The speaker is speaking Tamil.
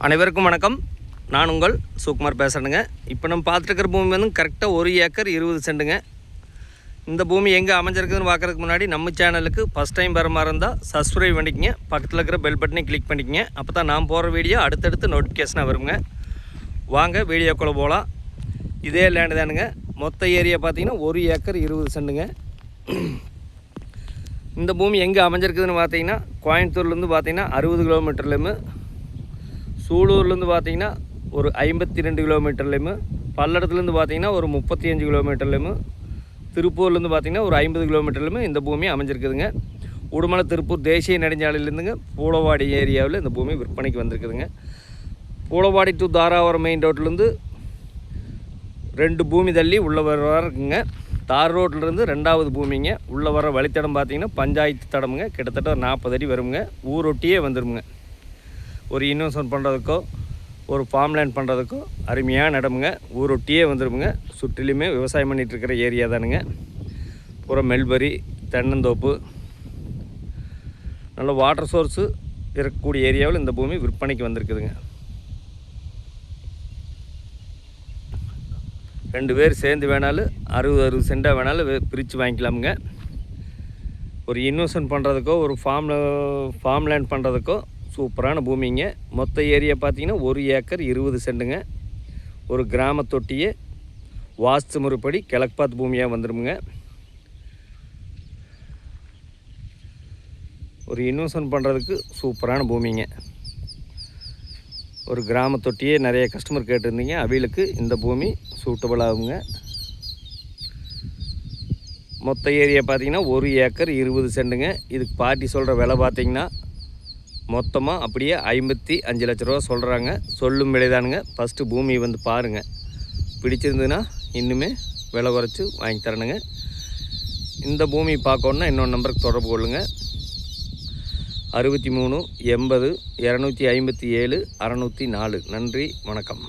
அனைவருக்கும் வணக்கம். நான் உங்கள் சுகுமார் பேசுகிறேங்க. இப்போ நம்ம பார்த்துருக்கிற பூமி வந்து கரெக்டாக 1 ஏக்கர் 20 சென்ட்டுங்க. இந்த பூமி எங்கே அமைஞ்சிருக்குதுன்னு பார்க்குறதுக்கு முன்னாடி நம்ம சேனலுக்கு ஃபஸ்ட் டைம் வர மாதிரி இருந்தால் சப்ஸ்கிரைப் பண்ணிக்கங்க, பக்கத்தில் இருக்கிற பெல் பட்டனை கிளிக் பண்ணிக்கங்க. அப்போ தான் நான் போகிற வீடியோ அடுத்தடுத்து நோட்டிஃபிகேஷனாக வருங்க. வாங்க வீடியோக்குள்ளே போகலாம். இதே லேண்டு தானுங்க. மொத்த ஏரியா பார்த்திங்கன்னா 1 ஏக்கர் 20 சென்ட்டுங்க. இந்த பூமி எங்கே அமைஞ்சிருக்குதுன்னு பார்த்தீங்கன்னா கோயம்புத்தூர்லேருந்து பார்த்தீங்கன்னா 60 கிலோமீட்டர்லேயுமே, சூலூர்லேருந்து பார்த்தீங்கன்னா ஒரு 52 கிலோமீட்டர்லேயுமே, பல்லடத்துலேருந்து பார்த்தீங்கன்னா ஒரு 35 கிலோமீட்டர்லேயுமே, திருப்பூர்லேருந்து பார்த்தீங்கன்னா ஒரு 50 கிலோமீட்டர்லேயுமே இந்த பூமி அமைஞ்சிருக்குதுங்க. உடுமலை திருப்பூர் தேசிய நெடுஞ்சாலையிலேருந்துங்க பூளவாடி ஏரியாவில் இந்த பூமி விற்பனைக்கு வந்திருக்குதுங்க. பூளவாடி டு தாராபுரம் மெயின் ரோட்லேருந்து 2 பூமி தள்ளி உள்ளே வர இருக்குங்க. தார் ரோட்லேருந்து 2வது பூமிங்க. உள்ளே வர வழித்தடம் பார்த்திங்கன்னா பஞ்சாயத்து தடமுங்க. கிட்டத்தட்ட ஒரு 40 அடி வருங்க. ஊரொட்டியே வந்துடுங்க. ஒரு இன்வெஸ்ட்மெண்ட் பண்ணுறதுக்கோ ஒரு ஃபார்ம் லேண்ட் பண்ணுறதுக்கோ அருமையான இடமுங்க. ஊரொட்டியே வந்துடுங்க. சுற்றிலுமே விவசாயம் பண்ணிகிட்ருக்கிற ஏரியா தானுங்க. பூரா மெல்பரி, தென்னந்தோப்பு, நல்ல வாட்டர் சோர்ஸு இருக்கக்கூடிய ஏரியாவில் இந்த பூமி விற்பனைக்கு வந்திருக்குதுங்க. 2 பேர் சேர்ந்து வேணாலும் 60 சென்டாக வேணாலும் பிரித்து வாங்கிக்கலாமுங்க. ஒரு இன்வெஸ்ட்மெண்ட் பண்ணுறதுக்கோ ஒரு ஃபார்ம் லேண்ட் பண்ணுறதுக்கோ சூப்பரான பூமிங்க. மொத்த ஏரியா பார்த்திங்கன்னா 1 ஏக்கர் 20 சென்ட்டுங்க. ஒரு கிராம தொட்டியே வாஸ்து முறைப்படி கிழக்கு பார்த்து பூமியாக வந்துடுங்க. ஒரு இன்வெஸ்ட்மெண்ட் பண்ணுறதுக்கு சூப்பரான பூமிங்க. ஒரு கிராம தொட்டியே நிறைய கஸ்டமர் கேட்டிருந்தீங்க, அவைகளுக்கு இந்த பூமி சூட்டபிள் ஆகுங்க. மொத்த ஏரியா பார்த்திங்கன்னா 1 ஏக்கர் 20 சென்ட்டுங்க. இதுக்கு பார்ட்டி சொல்கிற விலை பார்த்திங்கன்னா மொத்தமாக அப்படியே 55 லட்ச ரூபா சொல்கிறாங்க. சொல்லும் விலைதானுங்க. ஃபஸ்ட்டு பூமி வந்து பாருங்கள். பிடிச்சிருந்ததுன்னா இன்னுமே விலை குறைச்சி வாங்கி தரணுங்க. இந்த பூமி பார்க்கணுன்னா இன்னொரு நம்பருக்கு தொடர்பு கொள்ளுங்கள். 63 80 257 604. நன்றி, வணக்கம்.